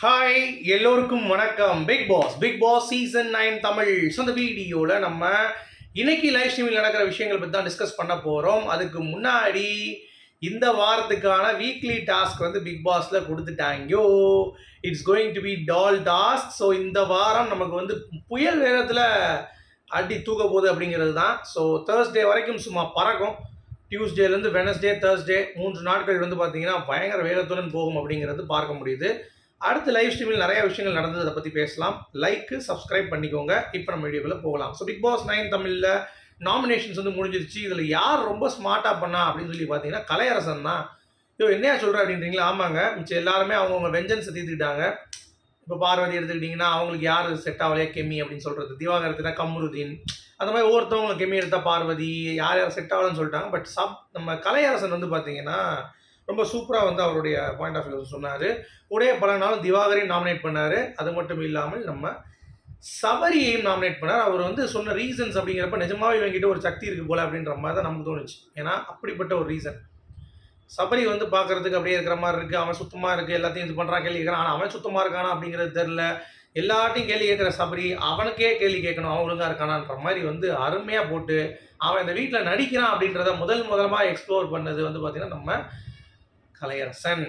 Hi எல்லோருக்கும் வணக்கம். Bigg Boss season 9 Tamil. So அந்த வீடியோவில் நம்ம இன்னைக்கு லைவ் ஸ்ட்ரீமில் நடக்கிற விஷயங்கள் பற்றி தான் டிஸ்கஸ் பண்ண போகிறோம். அதுக்கு முன்னாடி இந்த வாரத்துக்கான வீக்லி டாஸ்க் வந்து பிக் பாஸில் கொடுத்துட்டாங்கோ. It's going to be doll task. So இந்த வாரம் நமக்கு வந்து புயல் வேகத்தில் அடி தூக்க போகுது அப்படிங்கிறது தான். ஸோ தேர்ஸ்டே வரைக்கும் சும்மா பறக்கும். டியூஸ்டேலேருந்து வெனஸ்டே, தேர்ஸ்டே 3 நாட்கள் வந்து பார்த்தீங்கன்னா பயங்கர வேகத்துடன் போகும் அப்படிங்கிறது பார்க்க முடியுது. அடுத்த லைவ் ஸ்ட்ரீமில் நிறைய விஷயங்கள் நடந்தது, அதை பற்றி பேசலாம். லைக்கு சப்ஸ்கிரைப் பண்ணிக்கோங்க. இப்போ நம்ம வீடியோவில் போகலாம். ஸோ பிக் பாஸ் 9 தமிழில் நாமினேஷன்ஸ் வந்து முடிஞ்சிருச்சு. இதில் யார் ரொம்ப ஸ்மார்ட்டாக பண்ணா அப்படின்னு சொல்லி பார்த்தீங்கன்னா கலையரசன் தான். என்னையா சொல்கிற அப்படின்றீங்களா? ஆமாங்க, மிச்சம் எல்லாருமே அவங்கவுங்க வெஞ்சன்ஸை தீர்த்துக்கிட்டாங்க. இப்போ பார்வதி எடுத்துக்கிட்டிங்கன்னா அவங்களுக்கு யார் செட் ஆகலையே கெமி அப்படின்னு சொல்கிறது, திவாகர் எடுத்துனா கம்ருதீன், அந்த மாதிரி ஒவ்வொருத்தவங்களை கெமி எடுத்தால் பார்வதி, யார் யார் செட் ஆகலன்னு சொல்லிட்டாங்க. பட் நம்ம கலையரசன் வந்து பார்த்தீங்கன்னா ரொம்ப சூப்பராக வந்து அவருடைய பாயிண்ட் ஆஃப் வியூ சொன்னார். கூடயே பல நாளும் திவாகரையும் நாமினேட் பண்ணார். அது மட்டும் இல்லாமல் நம்ம சபரியையும் நாமினேட் பண்ணார். அவர் வந்து சொன்ன ரீசன்ஸ் அப்படிங்கிறப்ப நிஜமாவே இவங்கிட்ட ஒரு சக்தி இருக்குது போல அப்படின்ற மாதிரி தான் நமக்கு தோணுச்சு. ஏன்னா அப்படிப்பட்ட ஒரு ரீசன். சபரி வந்து பார்க்குறதுக்கு அப்படியே இருக்கிற மாதிரி இருக்குது, அவன் சுத்தமாக இருக்குது, எல்லாத்தையும் இது பண்ணுறான், கேள்வி கேட்குறான். ஆனால் அவன் சுத்தமாக இருக்கானா அப்படிங்கிறது தெரில. எல்லார்ட்டையும் கேள்வி கேட்குற சபரி அவனுக்கே கேள்வி கேட்கணும், அவன் ஒழுங்காக இருக்கானான்ற மாதிரி வந்து அருமையாக போட்டு அவன் இந்த வீட்டில் நடிக்கிறான் அப்படின்றத முதலமாக எக்ஸ்ப்ளோர் பண்ணது வந்து பார்த்திங்கன்னா நம்ம கலையரசன்.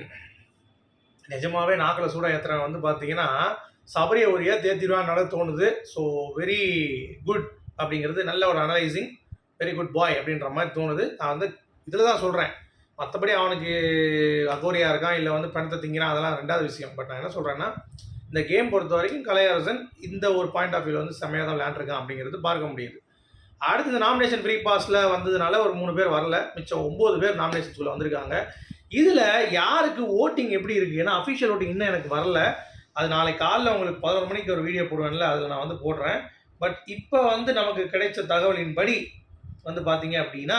நிஜமாவே நாக்கில் சூடாக ஏற்றுறாங்க வந்து பார்த்தீங்கன்னா சபரியை ஒரு தேத்திடுவான்னு தோணுது. ஸோ வெரி குட் அப்படிங்கிறது நல்ல ஒரு அனலைசிங், வெரி குட் பாய் அப்படின்ற மாதிரி தோணுது. நான் வந்து இதில் தான் சொல்கிறேன். மற்றபடி அவனுக்கு அகோரியா இருக்கான் இல்லை வந்து பணத்தை திங்கிறான், அதெல்லாம் ரெண்டாவது விஷயம். பட் நான் என்ன சொல்கிறேன்னா, இந்த கேம் பொறுத்த வரைக்கும் கலையரசன் இந்த ஒரு பாயிண்ட் ஆஃப் வியூவில் வந்து செம்மையாக தான் விளையாண்டுருக்கான் அப்படிங்கிறது பார்க்க முடியுது. அடுத்து இந்த நாமினேஷன் ஃப்ரீ பாஸில் வந்ததுனால ஒரு 3 பேர் வரல, மிச்சம் 9 பேர் நாமினேஷன்ஸ்குள்ளே வந்திருக்காங்க. இதில் யாருக்கு ஓட்டிங் எப்படி இருக்குது? ஏன்னா அஃபிஷியல் ஓட்டிங் இன்னும் எனக்கு வரல. அது நாளைக்கு காலையில் உங்களுக்கு 11 மணிக்கு ஒரு வீடியோ போடுவேன்ல, அதில் நான் வந்து போடுறேன். பட் இப்போ வந்து நமக்கு கிடைச்ச தகவலின்படி வந்து பார்த்தீங்க அப்படின்னா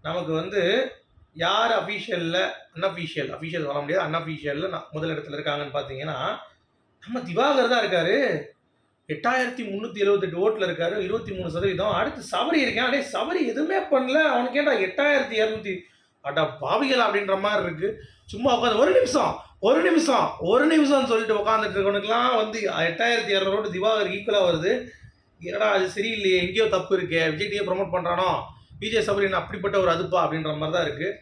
நமக்கு வந்து யார் அஃபிஷியலில் அஃபிஷியல் வர முடியாது, அன்அஃபிஷியலில் முதல் இடத்துல இருக்காங்கன்னு பார்த்தீங்கன்னா நம்ம திவாகர் தான் இருக்கார். 8378 ஓட்டில் இருக்காரு, 23%. அடுத்து சபரி இருக்கேன். அதே சபரி எதுவுமே பண்ணல, அவனுக்கு ஏன்டா 8200 அட்டா பாவிகள் அப்படின்ற மாதிரி இருக்கு. சும்மா உட்காந்து ஒரு நிமிஷம் சொல்லிட்டு உட்காந்துட்டு இருக்கவனுக்குலாம் வந்து 8200 ஓட்டு திவாகர் ஈக்குவலாக வருது. ஏடா அது சரியில்லையே, எங்கேயோ தப்பு இருக்கே, விஜய்டியை ப்ரொமோட் பண்ணுறானோ, விஜய் சபரின் அப்படிப்பட்ட ஒரு அதுப்பா அப்படின்ற மாதிரி தான் இருக்குது.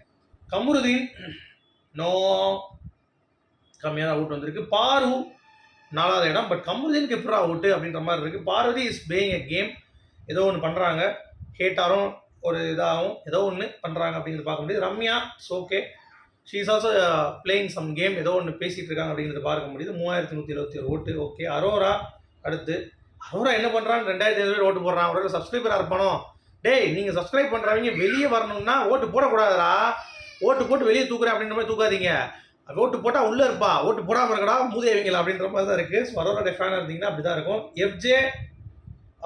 கம்ருதீன் நோ, கம்மியாக தான் ஓட்டு வந்திருக்கு. பாரு 4வது இடம். பட் கம்ருதீனுக்கு எப்படா ஓட்டு அப்படின்ற மாதிரி இருக்குது. Parvathi is playing a game, ஏதோ ஒன்று பண்ணுறாங்க, ஹேட்டாரும் ஒரு இதாகவும் ஏதோ ஒன்று பண்ணுறாங்க அப்படிங்கிறது பார்க்க முடியுது. Ramya it's okay, she is also playing some game, ஏதோ ஒன்று பேசிகிட்டு இருக்காங்க அப்படிங்கிறது பார்க்க முடியுது. 3171 ஓட்டு ஓகே. அரோரா அடுத்து. அரோரா என்ன பண்ணுறான்னு 2500 பேர் ஓட்டு போடுறான். அவரோட சப்ஸ்கிரைபராக இருப்பானோ? டேய், நீங்கள் சப்ஸ்கிரைப் பண்ணுறவங்க வெளியே வரணும்னா ஓட்டு போடக்கூடாதுடா. ஓட்டு போட்டு வெளியே தூக்குறேன் அப்படின்ற மாதிரி தூக்காதீங்க. ஓட்டு போட்டால் உள்ளே இருப்பா, ஓட்டு போடாமல் இருக்கடா மூதேவிங்களா அப்படின்ற மாதிரி தான் இருக்குது. ஸோ அரோரோட ஃபேனாக இருந்தீங்கன்னா அப்படி தான் இருக்கும். எஃப்ஜே,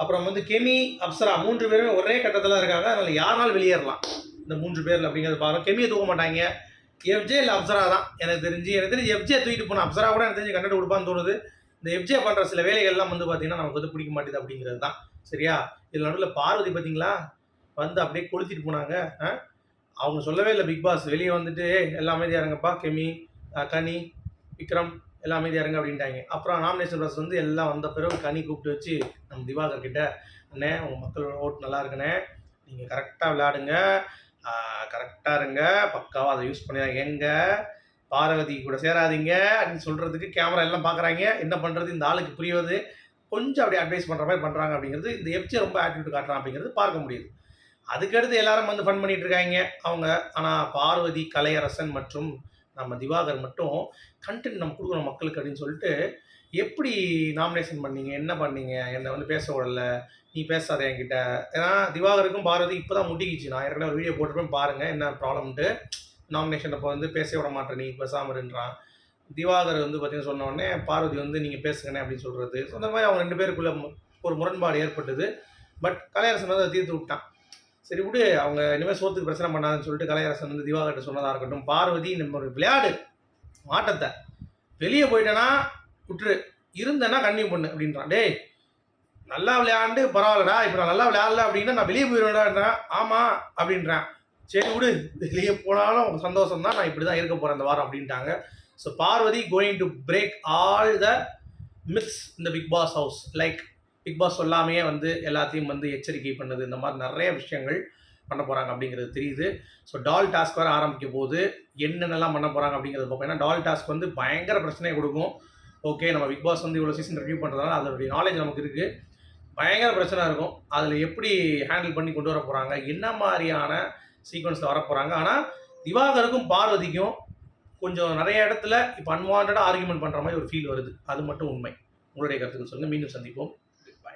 அப்புறம் வந்து கெமி, அப்சரா 3 பேருமே ஒரே கட்டத்தில் இருக்காங்க. அதனால் யாருனாலும் வெளியேறலாம் இந்த 3 பேரில் அப்படிங்கிறது பாருங்கள். கெமியை தூக்க மாட்டாங்க. எஃப்ஜே இல்லை அப்சரா தான் எனக்கு தெரிஞ்சு எஃப்ஜே தூக்கிட்டு போனோம். அப்சரா கூட எனக்கு தெரிஞ்சு கண்டக்ட் கொடுப்பான்னு தோணுது. இந்த எஃப்ஜே பண்ணுற சில வேலைகள்லாம் வந்து பார்த்தீங்கன்னா நமக்கு வந்து பிடிக்க மாட்டேது அப்படிங்கிறது தான். சரியா? இதில் நடுவில் பார்வதி பார்த்தீங்களா வந்து அப்படியே கொளுத்திட்டு போனாங்க. அவங்க சொல்லவே இல்லை பிக் பாஸ் வெளியே வந்துட்டு எல்லாம் அமைதியாக இருங்கப்பா, கெமி, கனி, விக்ரம் எல்லாம் அமைதியாக இருங்க அப்படின்ட்டாங்க. அப்புறம் நாமினேஷன் ப்ராசஸ் வந்து எல்லாம் வந்த பிறகு கனி கூப்பிட்டு வச்சு நம்ம திவாகர் கிட்ட, அண்ணே உங்கள் மக்களோட ஓட்டு நல்லா இருக்குண்ணே, நீங்கள் கரெக்டாக விளையாடுங்க, கரெக்டாக இருங்க, பக்காவாக அதை யூஸ் பண்ணிடுறாங்க, எங்க பார்வதி கூட சேராதீங்க அப்படின்னு சொல்கிறதுக்கு கேமரா எல்லாம் பார்க்குறாங்க. என்ன பண்ணுறது, இந்த ஆளுக்கு புரியுது, கொஞ்சம் அப்படியே அட்வைஸ் பண்ணுற மாதிரி பண்ணுறாங்க அப்படிங்கிறது. இந்த எஃப்ஜே ரொம்ப ஆட்டிடியூட் காட்டுறான் அப்படிங்கிறது பார்க்க முடியுது. அதுக்கடுத்து எல்லாரும் வந்து ஃபன் பண்ணிகிட்டு இருக்காங்க அவங்க. ஆனால் பார்வதி, கலையரசன் மற்றும் நம்ம திவாகர் மட்டும் கண்டென்ட் நம்ம கொடுக்கணும் மக்களுக்கு அப்படின்னு சொல்லிட்டு, எப்படி நாமினேஷன் பண்ணீங்க, என்ன பண்ணீங்க, என்னை வந்து பேச விடல, நீ பேசாத என்கிட்ட. ஏன்னா திவாகருக்கும் பார்வதி இப்போ தான் முட்டிக்கிச்சு. நான் ஏற்கனவே ஒரு வீடியோ போட்டிருப்பேன் பாருங்கள் என்ன ப்ராப்ளம்ட்டு. நாமினேஷன் அப்போ வந்து பேச விட மாட்டேன், நீ பேசாமல் இருன்றான். திவாகர் வந்து பார்த்தீங்கன்னா சொன்ன உடனே பார்வதி வந்து நீங்கள் பேசுங்கண்ணே அப்படின்னு சொல்கிறது. ஸோ அந்த மாதிரி அவங்க 2 பேருக்குள்ளே ஒரு முரண்பாடு ஏற்பட்டது. பட் கலையரசன் வந்து அதை தீர்த்து விட்டான். சரி விடு, அவங்க இனிமேல் சோத்துக்கு பிரச்சனை பண்ணாதுன்னு சொல்லிட்டு கலையரசன் வந்து திவாகர்கிட்ட சொன்னதாக இருக்கட்டும். பார்வதி நம்ம ஒரு விளையாடு மாட்டத்தை, வெளியே போயிட்டேன்னா விட்டுரு, இருந்தேன்னா கன்னியூ பண்ணு அப்படின்றான். டேய் நல்லா விளையாண்டு பரவாயில்லடா, இப்போ நான் நல்லா விளையாடல அப்படின்னா நான் வெளியே போயிடுவேன்டான்றேன். ஆமாம் அப்படின்றான். சரி விடு, வெளியே போனாலும் சந்தோஷம் தான், நான் இப்படி தான் இருக்க போகிறேன் இந்த வாரம் அப்படின்ட்டாங்க. So Parvathi going to break all the myths இந்த Bigg Boss house. Like Bigg Boss சொல்லாமையே வந்து எல்லாத்தையும் வந்து எச்சரிக்கை பண்ணுது. இந்த மாதிரி நிறைய விஷயங்கள் பண்ண போகிறாங்க அப்படிங்கிறது தெரியுது. ஸோ டால் டாஸ்க் வேறு ஆரம்பிக்க போது என்னென்னலாம் பண்ண போகிறாங்க அப்படிங்கிறது பார்ப்போம். ஏன்னா டால் டாஸ்க் வந்து பயங்கர பிரச்சனையை கொடுக்கும். ஓகே, நம்ம பிக் பாஸ் வந்து இவ்வளோ சீசன் ரிவ்யூ பண்ணுறதுனால அதோடைய நாலேஜ் நமக்கு இருக்குது. பயங்கர பிரச்சனை இருக்கும். அதில் எப்படி ஹேண்டில் பண்ணி கொண்டு வர போகிறாங்க, என்ன மாதிரியான சீக்வன்ஸில் வர போகிறாங்க. ஆனால் திவாகருக்கும் பார்வதிக்கும் கொஞ்சம் நிறைய இடத்துல இப்போ அன்வான்டாக ஆர்கியூமெண்ட் பண்ணுற மாதிரி ஒரு ஃபீல் வருது. அது மட்டும் உண்மை. உங்களுடைய கருத்துக்கள் சொல்லுங்கள். மீண்டும் சந்திப்போம்.